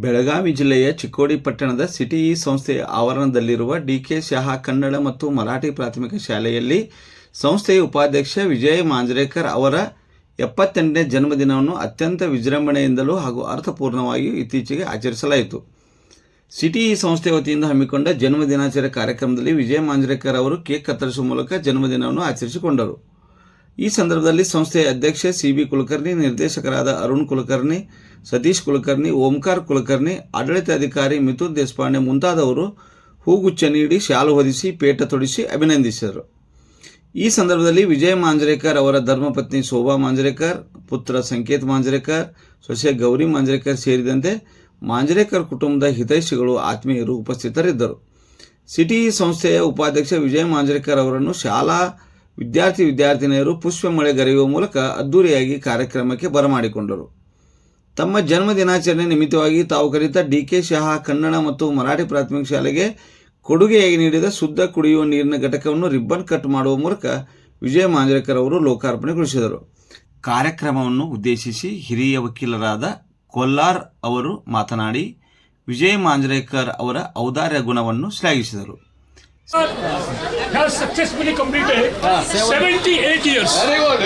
ಬೆಳಗಾವಿ ಜಿಲ್ಲೆಯ ಚಿಕ್ಕೋಡಿ ಪಟ್ಟಣದ city E ಸಂಸ್ಥೆಯ ಆವರಣದಲ್ಲಿರುವ ಡಿ.ಕೆ. ಶಹಾ ಕನ್ನಡ ಮತ್ತು ಮರಾಠಿ ಪ್ರಾಥಮಿಕ ಶಾಲೆಯಲ್ಲಿ ಸಂಸ್ಥೆಯ ಉಪಾಧ್ಯಕ್ಷ ವಿಜಯ ಮಾಂಜ್ರೇಕರ್ ಅವರ 78ನೇ ಜನ್ಮದಿನವನ್ನು ಅತ್ಯಂತ ವಿಜೃಂಭಣೆಯಿಂದಲೂ ಹಾಗೂ ಅರ್ಥಪೂರ್ಣವಾಗಿಯೂ ಇತ್ತೀಚೆಗೆ ಆಚರಿಸಲಾಯಿತು. ಸಿಟಿ ಇ ಸಂಸ್ಥೆಯ ವತಿಯಿಂದ ಹಮ್ಮಿಕೊಂಡ ಜನ್ಮದಿನಾಚರಣೆ ಕಾರ್ಯಕ್ರಮದಲ್ಲಿ ವಿಜಯ ಮಾಂಜ್ರೇಕರ್ ಅವರು ಕೇಕ್ ಕತ್ತರಿಸುವ ಮೂಲಕ ಜನ್ಮದಿನವನ್ನು ಆಚರಿಸಿಕೊಂಡರು. ಈ ಸಂದರ್ಭದಲ್ಲಿ ಸಂಸ್ಥೆಯ ಅಧ್ಯಕ್ಷ ಸಿ.ಬಿ. ಕುಲಕರ್ಣಿ, ನಿರ್ದೇಶಕರಾದ ಅರುಣ್ ಕುಲಕರ್ಣಿ, ಸತೀಶ್ ಕುಲಕರ್ಣಿ, ಓಂಕಾರ ಕುಲಕರ್ಣಿ, ಆಡಳಿತಾಧಿಕಾರಿ ಮಿಥುನ್ ದೇಶಪಾಂಡೆ ಮುಂತಾದವರು ಹೂಗುಚ್ಛ ನೀಡಿ ಶಾಲು ಹೊದಿಸಿ ಪೇಟ ತೊಡಿಸಿ ಅಭಿನಂದಿಸಿದರು. ಈ ಸಂದರ್ಭದಲ್ಲಿ ವಿಜಯ ಮಾಂಜ್ರೇಕರ್ ಅವರ ಧರ್ಮಪತ್ನಿ ಶೋಭಾ ಮಾಂಜ್ರೇಕರ್, ಪುತ್ರ ಸಂಕೇತ್ ಮಾಂಜ್ರೇಕರ್, ಸೊಸೆ ಗೌರಿ ಮಾಂಜ್ರೇಕರ್ ಸೇರಿದಂತೆ ಮಾಂಜ್ರೇಕರ್ ಕುಟುಂಬದ ಹಿತೈಷಿಗಳು, ಆತ್ಮೀಯರು ಉಪಸ್ಥಿತರಿದ್ದರು. ಸಿಟಿ ಇ ಸಂಸ್ಥೆಯ ಉಪಾಧ್ಯಕ್ಷ ವಿಜಯ ಮಾಂಜ್ರೇಕರ್ ಅವರನ್ನು ಶಾಲಾ ವಿದ್ಯಾರ್ಥಿನಿಯರು ಪುಷ್ಪ ಮಳೆಗರೆಯುವ ಮೂಲಕ ಅದ್ದೂರಿಯಾಗಿ ಕಾರ್ಯಕ್ರಮಕ್ಕೆ ಬರಮಾಡಿಕೊಂಡರು. ತಮ್ಮ ಜನ್ಮ ದಿನಾಚರಣೆ ನಿಮಿತ್ತವಾಗಿ ತಾವು ಕಲಿತ ಡಿ.ಕೆ. ಶಹಾ ಕನ್ನಡ ಮತ್ತು ಮರಾಠಿ ಪ್ರಾಥಮಿಕ ಶಾಲೆಗೆ ಕೊಡುಗೆಯಾಗಿ ನೀಡಿದ ಶುದ್ಧ ಕುಡಿಯುವ ನೀರಿನ ಘಟಕವನ್ನು ರಿಬ್ಬನ್ ಕಟ್ ಮಾಡುವ ಮೂಲಕ ವಿಜಯ ಮಾಂಜ್ರೇಕರ್ ಅವರು ಲೋಕಾರ್ಪಣೆಗೊಳಿಸಿದರು. ಕಾರ್ಯಕ್ರಮವನ್ನು ಉದ್ದೇಶಿಸಿ ಹಿರಿಯ ವಕೀಲರಾದ ಕೊಲ್ಲಾರ್ ಅವರು ಮಾತನಾಡಿ ವಿಜಯ ಮಾಂಜ್ರೇಕರ್ ಅವರ ಔದಾರ್ಯ ಗುಣವನ್ನು ಶ್ಲಾಘಿಸಿದರು. Has successfully completed 78 years. Very good.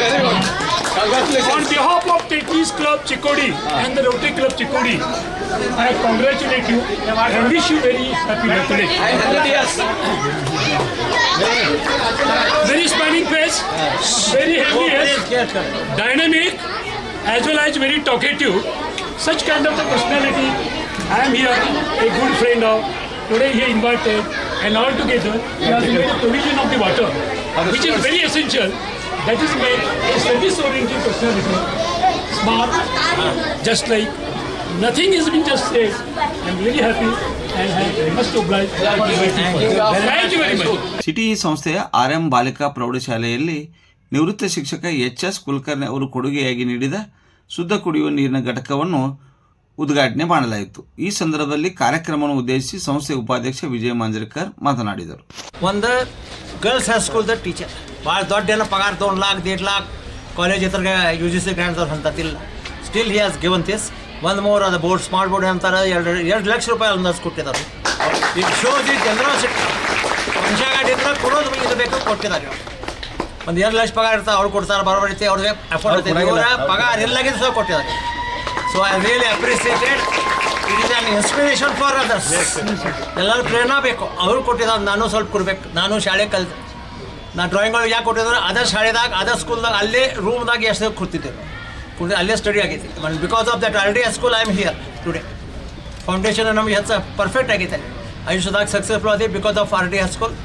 Congratulations. On behalf of Tetris Club Chikkodi and the Rotary Club Chikkodi, I congratulate you and wish you very happy birthday. Very smiling face, very happy head, dynamic, as well as very talkative. Such kind of a personality. I am here, a good friend of. Today he invited, and all together he has made a provision of the water, which is very essential. That is made a service-oriented personality, smart, just like nothing has been just said. I am really happy and I must oblige. Thank you very much. City E ಸಂಸ್ಥೆಯ ಆರ್.ಎಂ. ಬಾಲಿಕಾ ಪ್ರೌಢಶಾಲೆಯಲ್ಲಿ ನಿವೃತ್ತ ಶಿಕ್ಷಕ ಎಚ್.ಎಸ್. ಕುಲಕರ್ಣಿ ಅವರು ಕೊಡುಗೆಯಾಗಿ ನೀಡಿದ ಶುದ್ಧ ಕುಡಿಯುವ ನೀರಿನ ಘಟಕವನ್ನು ಉದ್ಘಾಟನೆ ಮಾಡಲಾಯಿತು. ಈ ಸಂದರ್ಭದಲ್ಲಿ ಕಾರ್ಯಕ್ರಮವನ್ನು ಉದ್ದೇಶಿಸಿ ಸಂಸ್ಥೆಯ ಉಪಾಧ್ಯಕ್ಷ ವಿಜಯ ಮಾಂಜ್ರೇಕರ್ ಮಾತನಾಡಿದರು. ಒಂದು ಗರ್ಲ್ಸ್ ಹೈಸ್ಕೂಲ್ದ ಟೀಚರ್ ಭಾಳ ದೊಡ್ಡ ಏನೋ ಪಗಾರ $1 lakh, 1.5 lakh ಕಾಲೇಜ್ ಹತ್ರ UGC ಗ್ರಾಂಟ್ದವ್ರು ಅಂತತಿಲ್ಲ. Still he has given this. ಒಂದು ಮೂರು ಅದು ಬೋರ್ಡ್ ಸ್ಮಾರ್ಟ್ ಬೋರ್ಡ್ ಅಂತಾರೆ, 2 ಲಕ್ಷ ರೂಪಾಯಿ ಅಂದಾಜು ಕೊಟ್ಟಿದ್ದಾರೆ. It shows it generosity. ಮನುಷ್ಯಗಾಡಿದ್ರೆ ಕೊಡೋದು ಇದು ಬೇಕು ಕೊಟ್ಟಿದ್ದಾರೆ. ಒಂದು 2 ಲಕ್ಷ ಪಗಾರ ಇರ್ತಾರೆ, ಅವ್ರು ಕೊಡ್ತಾರೆ, ಬರೋಬರಿತೆ ಅವ್ರಿಗೆ ಅಫೋರ್ಡ್ ಇರ್ತೈತೆ. ಇವರ ಪಗಾರ ಎಲ್ಲಾಗಿದ್ದು ಸಹ ಕೊಟ್ಟಿದ್ದಾರೆ. So I really appreciate it. It is an inspiration for others. ಎಲ್ಲರೂ ಪ್ರೇರಣಾ ಬೇಕು. ಅವ್ರು ಕೊಟ್ಟಿದ್ದಾರೆ, ನಾನು ಸ್ವಲ್ಪ ಕೊಡ್ಬೇಕು. ನಾನು ಶಾಲೆ ಕಲಿತೆ, ನಾನು ಡ್ರಾಯಿಂಗ್ಗಳು ಯಾಕೆ ಕೊಟ್ಟಿದ್ದಾರೆ, ಅದೇ ಶಾಲೆದಾಗ ಅದೇ ಸ್ಕೂಲ್ದಾಗ ಅಲ್ಲೇ ರೂಮ್ದಾಗ ಎಷ್ಟು ಕೂತಿದ್ದೆ, ಅಲ್ಲೇ ಸ್ಟಡಿ ಆಗೈತಿ. Because of that already school I am here today. Foundation ನಮಗೆ ಹೆಚ್ಚು ಪರ್ಫೆಕ್ಟ್ ಆಗೈತೆ. ಆಯುಷ್ಯದಾಗ ಸಕ್ಸಸ್ಫುಲ್ ಆಗಿ because of our the school.